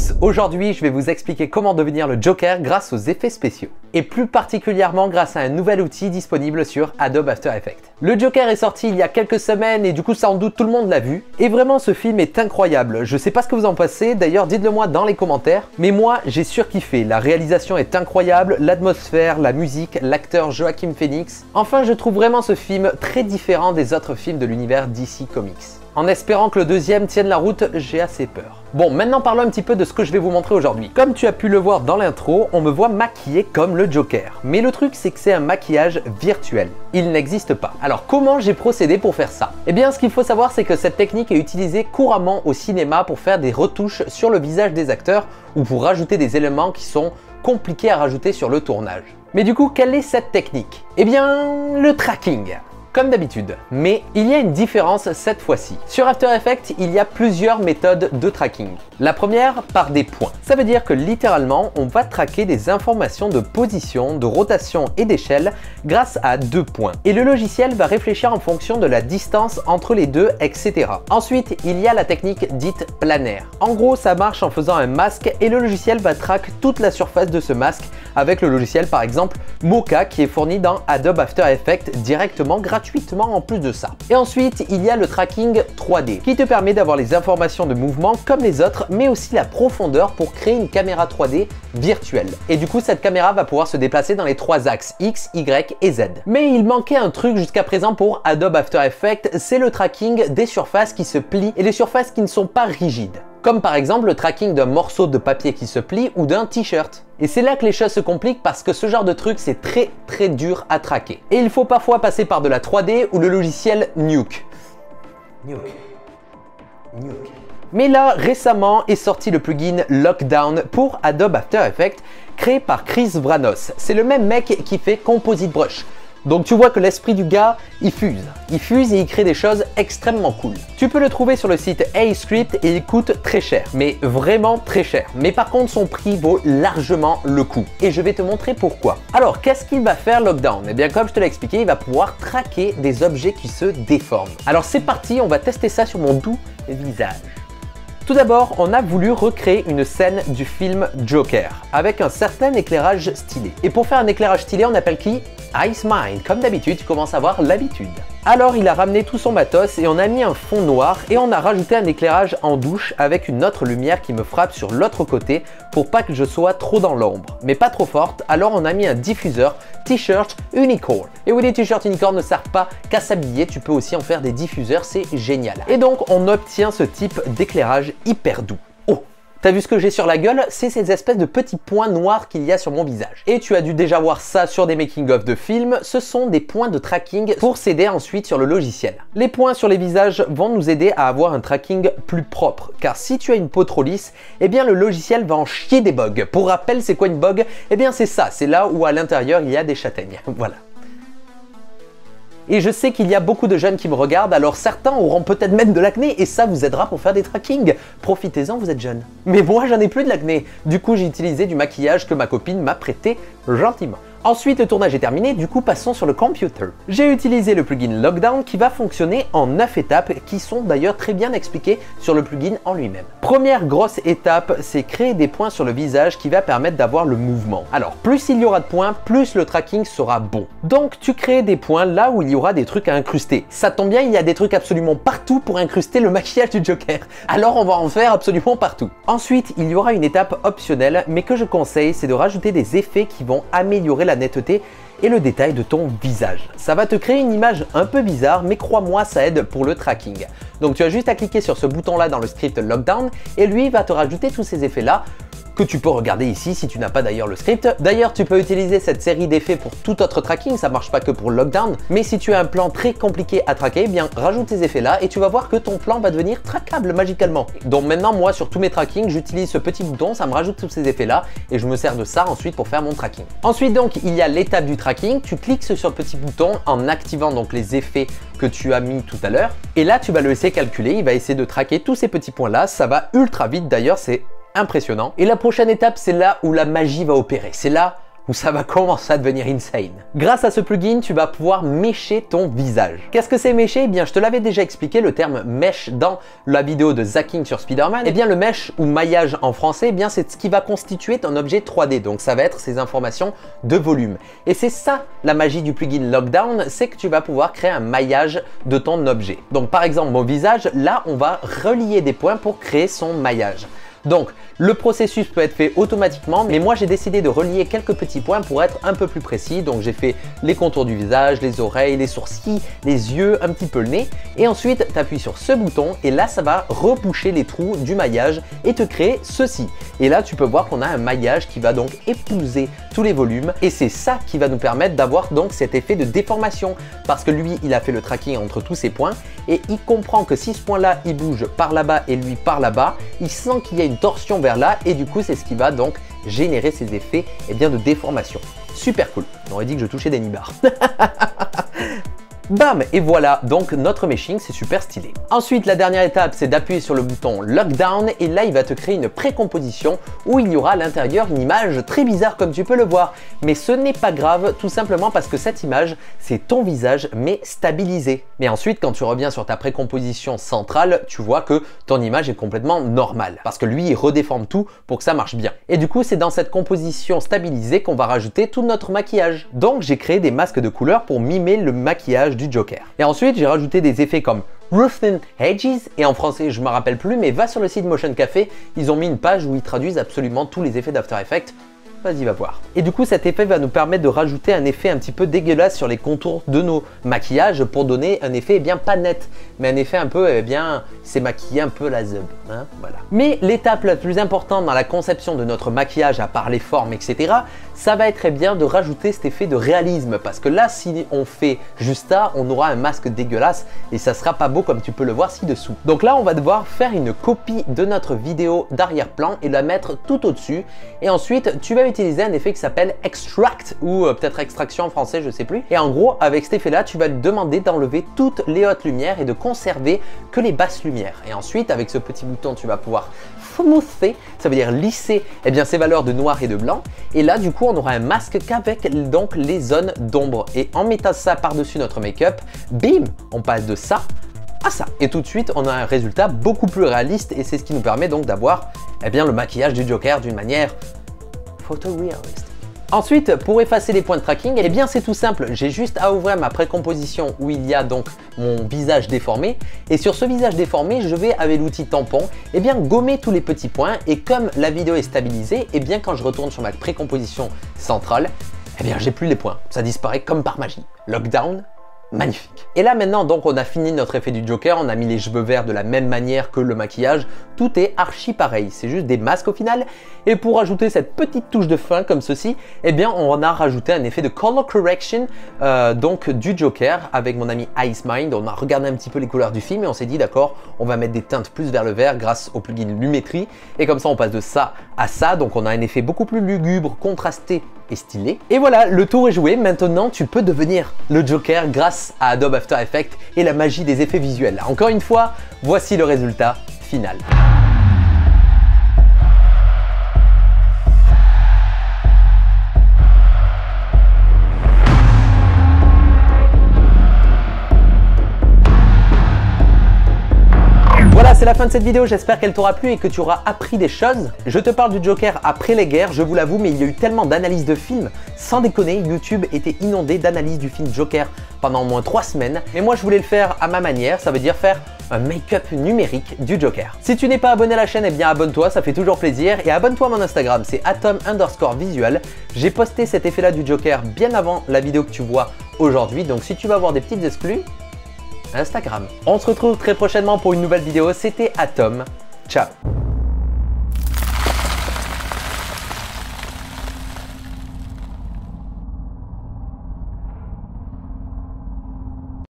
tous, aujourd'hui je vais vous expliquer comment devenir le Joker grâce aux effets spéciaux. Et plus particulièrement grâce à un nouvel outil disponible sur Adobe After Effects. Le Joker est sorti il y a quelques semaines et du coup sans doute tout le monde l'a vu. Et vraiment ce film est incroyable, je sais pas ce que vous en pensez, d'ailleurs dites-le moi dans les commentaires. Mais moi j'ai surkiffé, la réalisation est incroyable, l'atmosphère, la musique, l'acteur Joaquin Phoenix. Enfin je trouve vraiment ce film très différent des autres films de l'univers DC Comics. En espérant que le deuxième tienne la route, j'ai assez peur. Bon, maintenant parlons un petit peu de ce que je vais vous montrer aujourd'hui. Comme tu as pu le voir dans l'intro, on me voit maquillé comme le Joker. Mais le truc, c'est que c'est un maquillage virtuel. Il n'existe pas. Alors, comment j'ai procédé pour faire ça? Eh bien, ce qu'il faut savoir, c'est que cette technique est utilisée couramment au cinéma pour faire des retouches sur le visage des acteurs ou pour rajouter des éléments qui sont compliqués à rajouter sur le tournage. Mais du coup, quelle est cette technique? Eh bien, le tracking. Comme d'habitude, mais il y a une différence cette fois-ci. Sur After Effects, il y a plusieurs méthodes de tracking. La première, par des points. Ça veut dire que littéralement, on va traquer des informations de position, de rotation et d'échelle grâce à 2 points. Et le logiciel va réfléchir en fonction de la distance entre les deux, etc. Ensuite, il y a la technique dite planaire. En gros, ça marche en faisant un masque et le logiciel va traquer toute la surface de ce masque avec le logiciel par exemple Mocha qui est fourni dans Adobe After Effects directement gratuitement en plus de ça. Et ensuite, il y a le tracking 3D qui te permet d'avoir les informations de mouvement comme les autres, mais aussi la profondeur pour créer une caméra 3D virtuelle. Et du coup, cette caméra va pouvoir se déplacer dans les 3 axes X, Y et Z. Mais il manquait un truc jusqu'à présent pour Adobe After Effects, c'est le tracking des surfaces qui se plient et les surfaces qui ne sont pas rigides. Comme par exemple le tracking d'un morceau de papier qui se plie ou d'un t-shirt. Et c'est là que les choses se compliquent parce que ce genre de truc c'est très dur à traquer. Et il faut parfois passer par de la 3D ou le logiciel Nuke. Mais là, récemment est sorti le plugin Lockdown pour Adobe After Effects créé par Chris Vranos. C'est le même mec qui fait Composite Brush. Donc tu vois que l'esprit du gars, il fuse et il crée des choses extrêmement cool. Tu peux le trouver sur le site A-Script et il coûte très cher, mais vraiment très cher. Mais par contre son prix vaut largement le coup et je vais te montrer pourquoi. Alors qu'est-ce qu'il va faire Lockdown? Eh bien comme je te l'ai expliqué, il va pouvoir traquer des objets qui se déforment. Alors c'est parti, on va tester ça sur mon doux visage. Tout d'abord, on a voulu recréer une scène du film Joker avec un certain éclairage stylé. Et pour faire un éclairage stylé, on appelle qui? Ice Mind. Comme d'habitude, tu commences à avoir l'habitude. Alors il a ramené tout son matos et on a mis un fond noir et on a rajouté un éclairage en douche avec une autre lumière qui me frappe sur l'autre côté pour pas que je sois trop dans l'ombre, mais pas trop forte. Alors on a mis un diffuseur t-shirt unicorn. Et oui, les t-shirts unicorn ne servent pas qu'à s'habiller, tu peux aussi en faire des diffuseurs, c'est génial. Et donc on obtient ce type d'éclairage hyper doux. T'as vu ce que j'ai sur la gueule? C'est ces espèces de petits points noirs qu'il y a sur mon visage. Et tu as dû déjà voir ça sur des making-of de films, ce sont des points de tracking pour s'aider ensuite sur le logiciel. Les points sur les visages vont nous aider à avoir un tracking plus propre, car si tu as une peau trop lisse, eh bien le logiciel va en chier des bugs. Pour rappel, c'est quoi une bug? Eh bien c'est ça, c'est là où à l'intérieur il y a des châtaignes. Voilà. Et je sais qu'il y a beaucoup de jeunes qui me regardent, alors certains auront peut-être même de l'acné et ça vous aidera pour faire des trackings. Profitez-en, vous êtes jeunes. Mais moi, j'en ai plus de l'acné. Du coup, j'ai utilisé du maquillage que ma copine m'a prêté gentiment. Ensuite, le tournage est terminé, du coup passons sur le computer. J'ai utilisé le plugin Lockdown qui va fonctionner en 9 étapes qui sont d'ailleurs très bien expliquées sur le plugin en lui-même. Première grosse étape, c'est créer des points sur le visage qui va permettre d'avoir le mouvement. Alors plus il y aura de points, plus le tracking sera bon. Donc tu crées des points là où il y aura des trucs à incruster. Ça tombe bien, il y a des trucs absolument partout pour incruster le maquillage du Joker. Alors on va en faire absolument partout. Ensuite, il y aura une étape optionnelle, mais que je conseille, c'est de rajouter des effets qui vont améliorer la netteté et le détail de ton visage. Ça va te créer une image un peu bizarre, mais crois-moi, ça aide pour le tracking. Donc tu as juste à cliquer sur ce bouton là dans le script Lockdown et lui va te rajouter tous ces effets là que tu peux regarder ici si tu n'as pas d'ailleurs le script. D'ailleurs, tu peux utiliser cette série d'effets pour tout autre tracking, ça marche pas que pour Lockdown, mais si tu as un plan très compliqué à traquer, eh bien rajoute ces effets là et tu vas voir que ton plan va devenir traquable magicalement. Donc maintenant, moi sur tous mes trackings, j'utilise ce petit bouton, ça me rajoute tous ces effets là et je me sers de ça ensuite pour faire mon tracking. Ensuite donc, il y a l'étape du tracking, tu cliques sur le petit bouton en activant donc les effets que tu as mis tout à l'heure et là tu vas le laisser calculer, il va essayer de traquer tous ces petits points là, ça va ultra vite d'ailleurs, c'est impressionnant. Et la prochaine étape, c'est là où la magie va opérer. C'est là où ça va commencer à devenir insane. Grâce à ce plugin, tu vas pouvoir mécher ton visage. Qu'est-ce que c'est mécher? Eh bien, je te l'avais déjà expliqué, le terme mesh dans la vidéo de Zacking sur Spider-Man. Eh bien, le mesh ou maillage en français, eh bien, c'est ce qui va constituer ton objet 3D. Donc, ça va être ces informations de volume. Et c'est ça la magie du plugin Lockdown, c'est que tu vas pouvoir créer un maillage de ton objet. Donc, par exemple, mon visage, là, on va relier des points pour créer son maillage. Donc, le processus peut être fait automatiquement, mais moi j'ai décidé de relier quelques petits points pour être un peu plus précis. Donc j'ai fait les contours du visage, les oreilles, les sourcils, les yeux, un petit peu le nez. Et ensuite, tu appuies sur ce bouton et là, ça va reboucher les trous du maillage et te créer ceci. Et là, tu peux voir qu'on a un maillage qui va donc épouser tous les volumes. Et c'est ça qui va nous permettre d'avoir donc cet effet de déformation. Parce que lui, il a fait le tracking entre tous ces points et il comprend que si ce point-là, il bouge par là-bas et lui par là-bas, il sent qu'il y a une torsion vers là et du coup c'est ce qui va donc générer ces effets de déformation. Super cool. On aurait dit que je touchais des nibards. Bam! Et voilà donc notre meshing, c'est super stylé. Ensuite, la dernière étape, c'est d'appuyer sur le bouton Lockdown et là, il va te créer une précomposition où il y aura à l'intérieur une image très bizarre comme tu peux le voir. Mais ce n'est pas grave, tout simplement parce que cette image, c'est ton visage mais stabilisé. Mais ensuite, quand tu reviens sur ta précomposition centrale, tu vois que ton image est complètement normale parce que lui, il redéforme tout pour que ça marche bien. Et du coup, c'est dans cette composition stabilisée qu'on va rajouter tout notre maquillage. Donc, j'ai créé des masques de couleurs pour mimer le maquillage du Joker. Et ensuite, j'ai rajouté des effets comme Roughen Edges, et en français, je me rappelle plus, mais va sur le site Motion Café, ils ont mis une page où ils traduisent absolument tous les effets d'After Effects. Vas-y, va voir. Et du coup, cet effet va nous permettre de rajouter un effet un petit peu dégueulasse sur les contours de nos maquillages pour donner un effet pas net, mais un effet un peu, c'est maquillé un peu la zeub, hein, voilà. Mais l'étape la plus importante dans la conception de notre maquillage, à part les formes, etc., ça va être très bien de rajouter cet effet de réalisme, parce que là, si on fait juste ça, on aura un masque dégueulasse et ça sera pas beau comme tu peux le voir ci-dessous. Donc là, on va devoir faire une copie de notre vidéo d'arrière-plan et la mettre tout au-dessus. Et ensuite, tu vas utiliser un effet qui s'appelle Extract ou peut-être Extraction en français, je sais plus. Et en gros, avec cet effet-là, tu vas lui demander d'enlever toutes les hautes lumières et de conserver que les basses lumières. Et ensuite, avec ce petit bouton, tu vas pouvoir smoother, ça veut dire lisser ces valeurs de noir et de blanc. Et là, du coup, on aura un masque qu'avec donc les zones d'ombre. Et en mettant ça par-dessus notre make-up, bim, on passe de ça à ça. Et tout de suite, on a un résultat beaucoup plus réaliste et c'est ce qui nous permet donc d'avoir le maquillage du Joker d'une manière photoréaliste. Ensuite, pour effacer les points de tracking, c'est tout simple. J'ai juste à ouvrir ma précomposition où il y a donc mon visage déformé. Et sur ce visage déformé, je vais, avec l'outil tampon, gommer tous les petits points. Et comme la vidéo est stabilisée, quand je retourne sur ma précomposition centrale, j'ai plus les points. Ça disparaît comme par magie. Lockdown. Magnifique. Et là maintenant, donc on a fini notre effet du Joker, on a mis les cheveux verts de la même manière que le maquillage, tout est archi pareil, c'est juste des masques au final. Et pour ajouter cette petite touche de fin comme ceci, on a rajouté un effet de color correction donc du Joker avec mon ami Ice Mind. On a regardé un petit peu les couleurs du film et on s'est dit d'accord, on va mettre des teintes plus vers le vert grâce au plugin Lumetri. Et comme ça on passe de ça à ça, donc on a un effet beaucoup plus lugubre, contrasté et stylé. Et voilà, le tour est joué. Maintenant, tu peux devenir le Joker grâce à Adobe After Effects et la magie des effets visuels. Encore une fois, voici le résultat final. Voilà, c'est la fin de cette vidéo, j'espère qu'elle t'aura plu et que tu auras appris des choses. Je te parle du Joker après les guerres, je vous l'avoue, mais il y a eu tellement d'analyses de films. Sans déconner, YouTube était inondé d'analyses du film Joker pendant au moins 3 semaines. Mais moi, je voulais le faire à ma manière, ça veut dire faire un make-up numérique du Joker. Si tu n'es pas abonné à la chaîne, abonne-toi, ça fait toujours plaisir. Et abonne-toi à mon Instagram, c'est atom_visual. J'ai posté cet effet-là du Joker bien avant la vidéo que tu vois aujourd'hui. Donc si tu veux avoir des petites exclus, Instagram. On se retrouve très prochainement pour une nouvelle vidéo. C'était Atom. Ciao.